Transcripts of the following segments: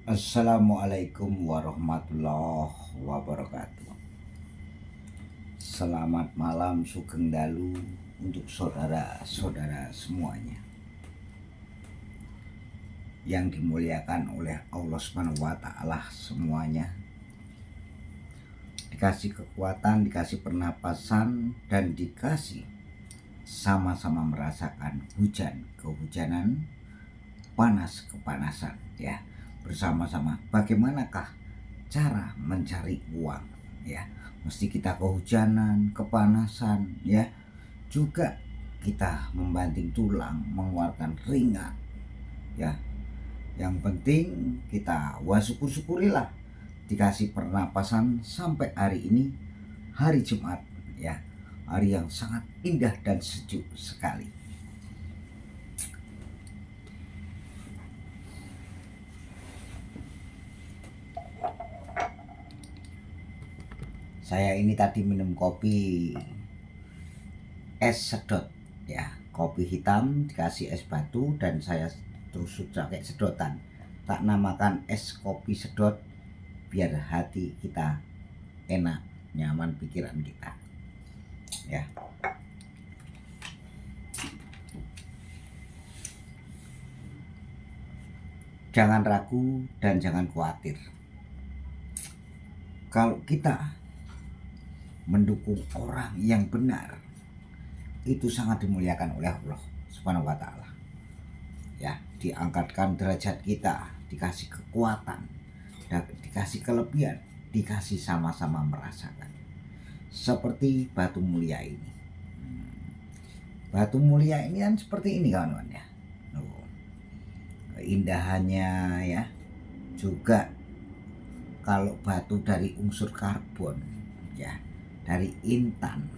Assalamualaikum warahmatullahi wabarakatuh. Selamat malam Sugeng Dalu untuk saudara-saudara semuanya yang dimuliakan oleh Allah Subhanahu wa Ta'ala semuanya. Dikasih kekuatan, dikasih pernapasan, dan dikasih sama-sama merasakan hujan kehujanan, panas kepanasan, ya, bersama-sama. Bagaimanakah cara mencari uang, ya? Mesti kita kehujanan, kepanasan, ya, juga kita membanting tulang, mengeluarkan keringat, ya. Yang penting kita syukurilah dikasih pernapasan sampai hari ini, hari Jumat, ya, hari yang sangat indah dan sejuk sekali. Saya ini tadi minum kopi es sedot, ya, kopi hitam dikasih es batu dan saya terus pakai sedotan. Tak namakan es kopi sedot biar hati kita enak, nyaman pikiran kita, ya. Jangan ragu dan jangan khawatir. Kalau kita mendukung orang yang benar, itu sangat dimuliakan oleh Allah Subhanahu wa Ta'ala, ya. Diangkatkan derajat kita, dikasih kekuatan, dikasih kelebihan, dikasih sama-sama merasakan. Seperti batu mulia ini. Batu mulia ini kan seperti ini, kawan-kawan, ya. Keindahannya, ya. Juga kalau batu dari unsur karbon, ya, dari intan,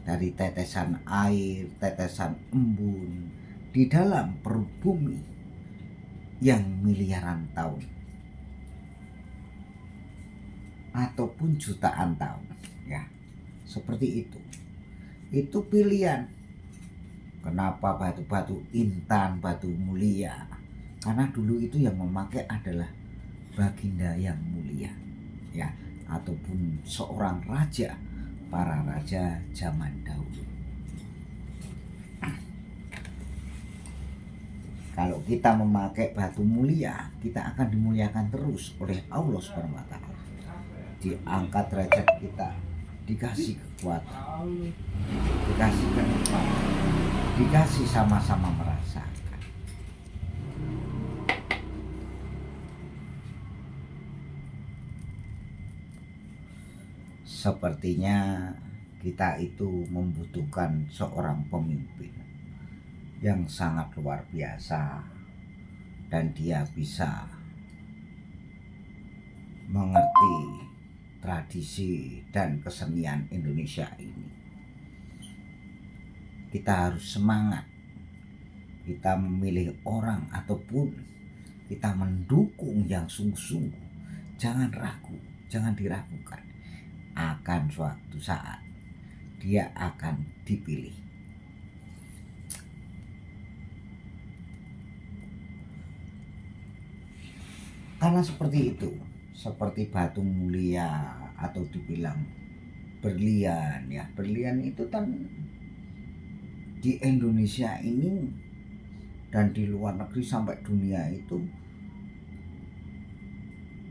dari tetesan air, tetesan embun di dalam perut bumi yang miliaran tahun ataupun jutaan tahun, ya, seperti itu. Itu pilihan. Kenapa batu-batu intan, batu mulia? Karena dulu itu yang memakai adalah baginda yang mulia, ya, ataupun seorang raja, para raja zaman dahulu. Kalau kita memakai batu mulia, kita akan dimuliakan terus oleh Allah Subhanahu wa Ta'ala. Diangkat derajat kita, dikasih kekuatan, dikasih kenikmatan, dikasih sama-sama merasakan. Sepertinya kita itu membutuhkan seorang pemimpin yang sangat luar biasa dan dia bisa mengerti tradisi dan kesenian Indonesia ini. Kita harus semangat. Kita memilih orang ataupun kita mendukung yang sungguh-sungguh. Jangan ragu, jangan diragukan. Akan suatu saat dia akan dipilih. Karena seperti itu, seperti batu mulia atau dibilang berlian, ya. Berlian itu kan di Indonesia ini dan di luar negeri sampai dunia itu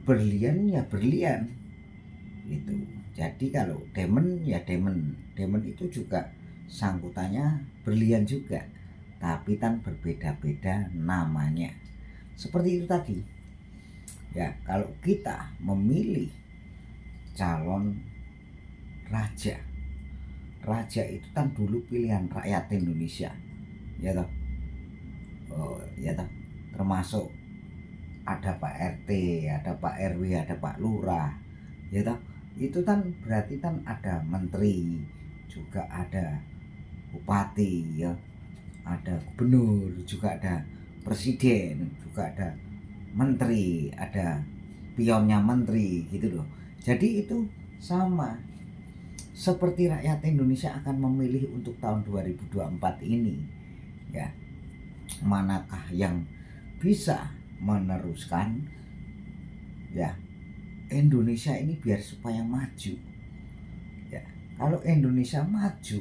berlian ya berlian itu. Jadi kalau diamond ya diamond itu juga sangkutannya berlian juga, tapi kan berbeda-beda namanya. Seperti itu tadi, ya. Kalau kita memilih calon raja itu kan dulu pilihan rakyat Indonesia, ya toh. Ya toh, termasuk ada Pak RT, ada Pak RW, ada Pak Lurah, ya toh. Itu kan berarti kan ada menteri, juga ada bupati, ya, ada gubernur, juga ada presiden, juga ada menteri, ada pionnya menteri, gitu loh. Jadi itu sama seperti rakyat Indonesia akan memilih untuk tahun 2024 ini, ya. Manakah yang bisa meneruskan ya Indonesia ini biar supaya maju. Ya, kalau Indonesia maju,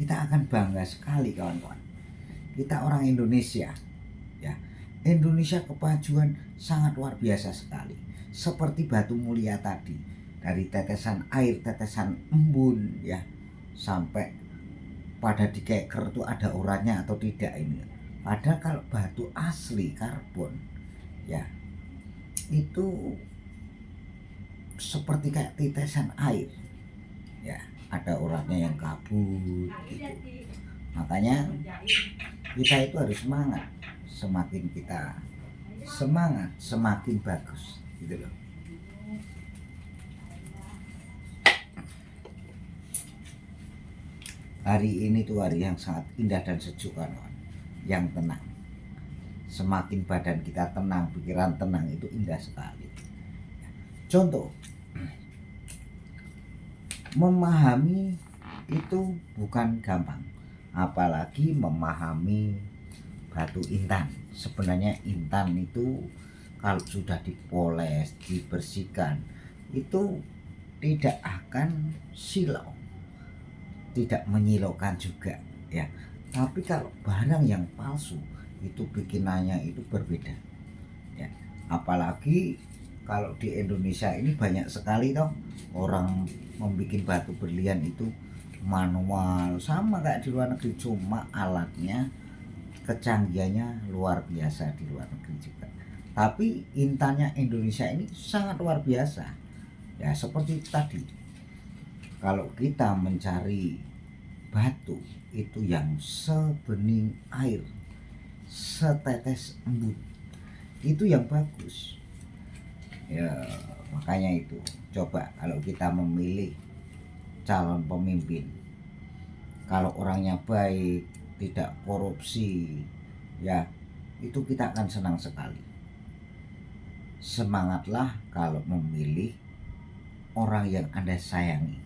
kita akan bangga sekali kawan-kawan. Kita orang Indonesia, ya. Indonesia kemajuan sangat luar biasa sekali. Seperti Batu Mulia tadi, dari tetesan air, tetesan embun, ya, sampai pada dikeker itu ada urannya atau tidak ini. Padahal kalau batu asli karbon, ya, itu seperti kayak tetesan air, ya, ada uratnya yang kabur gitu. Makanya kita itu harus semangat, semakin kita semangat semakin bagus gitu loh. Hari ini tuh hari yang sangat indah dan sejuk kan, yang tenang. Semakin badan kita tenang, pikiran tenang, itu indah sekali. Contoh, memahami itu bukan gampang, apalagi memahami batu intan. Sebenarnya intan itu kalau sudah dipoles, dibersihkan, itu tidak akan silau, tidak menyilaukan juga, ya. Tapi kalau barang yang palsu itu bikinannya itu berbeda, ya. Apalagi kalau di Indonesia ini banyak sekali toh orang membuat batu berlian itu manual, sama kayak di luar negeri, cuma alatnya kecanggihannya luar biasa di luar negeri juga. Tapi intannya Indonesia ini sangat luar biasa, ya. Seperti tadi, kalau kita mencari batu itu yang sebening air, setetes embun, itu yang bagus, ya. Makanya itu coba kalau kita memilih calon pemimpin, kalau orangnya baik, tidak korupsi, ya, itu kita akan senang sekali. Semangatlah kalau memilih orang yang Anda sayangi.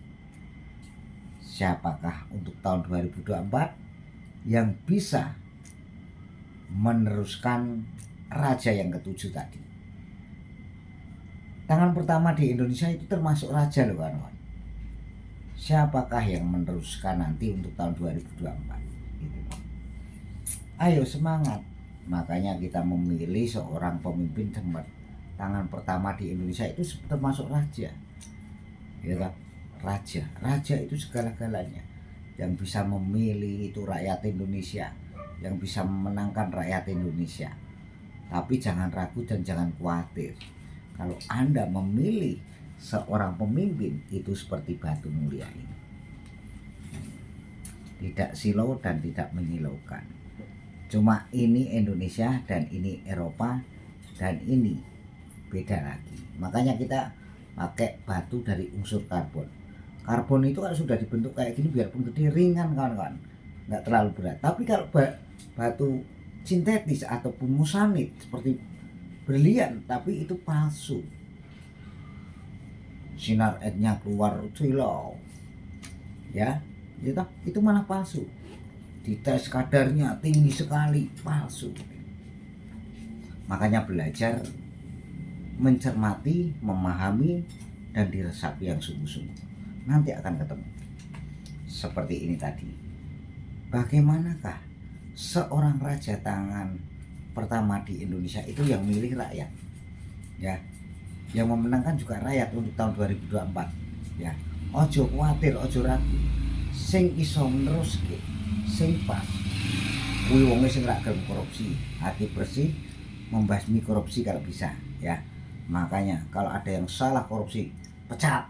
Siapakah untuk tahun 2024 yang bisa meneruskan raja yang ketujuh tadi? Tangan pertama di Indonesia itu termasuk raja loh kawan-kawan. Siapakah yang meneruskan nanti untuk tahun 2024? Gitu. Ayo semangat. Makanya kita memilih seorang pemimpin tangan pertama di Indonesia itu termasuk raja. Ya kan? Raja itu segala-galanya. Yang bisa memilih itu rakyat Indonesia, yang bisa memenangkan rakyat Indonesia. Tapi jangan ragu dan jangan khawatir. Kalau Anda memilih seorang pemimpin itu seperti batu mulia ini, tidak silau dan tidak menyilaukan. Cuma ini Indonesia dan ini Eropa dan ini beda lagi. Makanya kita pakai batu dari unsur karbon. Karbon itu kalau sudah dibentuk kayak gini, biarpun gede, ringan kawan-kawan, nggak terlalu berat. Tapi kalau batu sintetis ataupun musanit seperti berlian, tapi itu palsu, sinar ednya keluar silau, ya, itu malah palsu. Dites kadarnya tinggi sekali, palsu. Makanya belajar mencermati, memahami, dan diresapi yang sungguh-sungguh, nanti akan ketemu. Seperti ini tadi, bagaimanakah seorang raja tangan pertama di Indonesia itu yang milih rakyat, ya, yang memenangkan juga rakyat untuk tahun 2024, ya. Ojo khawatir, ojo ragu, sing iso neruske, sing pas kuwi wonge sing ra gelem korupsi, hati bersih, membasmi korupsi kalau bisa, ya. Makanya kalau ada yang salah korupsi, pecat.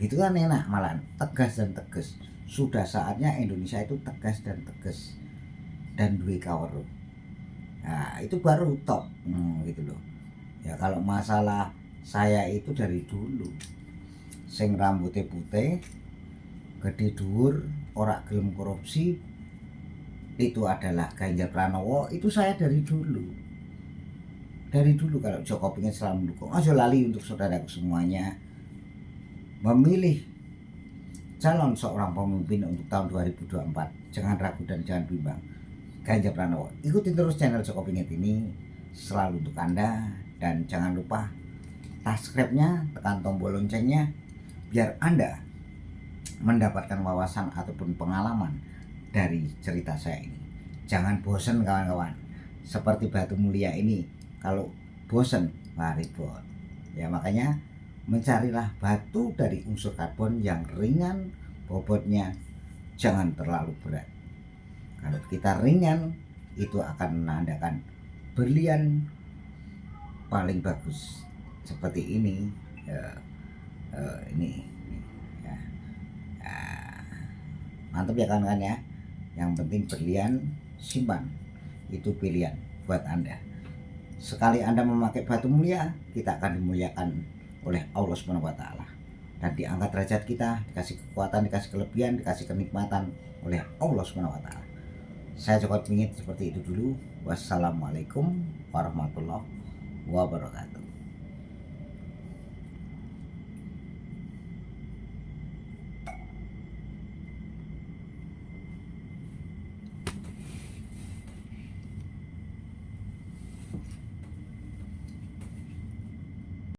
Gitu kan enak, malah tegas dan tegas. Sudah saatnya Indonesia itu tegas dan tegas dan duwe kaweruh. Nah, itu baru top, gitu loh. Ya kalau masalah saya itu dari dulu, sing rambutnya putih, gede dhuwur, ora gelem korupsi, itu adalah Ganjar Pranowo. Itu saya dari dulu. Dari dulu kalau Joko pengen selalu mendukung. Aja lali untuk saudaraku semuanya, memilih calon seorang pemimpin untuk tahun 2024. Jangan ragu dan jangan bimbang. Ganjar Pranowo. Ikuti terus channel Joko Pingit ini selalu untuk Anda, dan jangan lupa subscribe-nya, tekan tombol loncengnya, biar Anda mendapatkan wawasan ataupun pengalaman dari cerita saya ini. Jangan bosan kawan-kawan. Seperti batu mulia ini, kalau bosan, ribut. Ya makanya mencarilah batu dari unsur karbon yang ringan, bobotnya jangan terlalu berat. Kalau kita ringan, itu akan menandakan berlian paling bagus. Seperti ini, ini ya. Mantap ya kawan-kawan ya. Yang penting berlian simpan, itu pilihan buat Anda. Sekali Anda memakai batu mulia, kita akan dimuliakan oleh Allah SWT, dan diangkat derajat kita, dikasih kekuatan, dikasih kelebihan, dikasih kenikmatan oleh Allah SWT. Saya cukup ingin seperti itu dulu. Wassalamualaikum warahmatullahi wabarakatuh.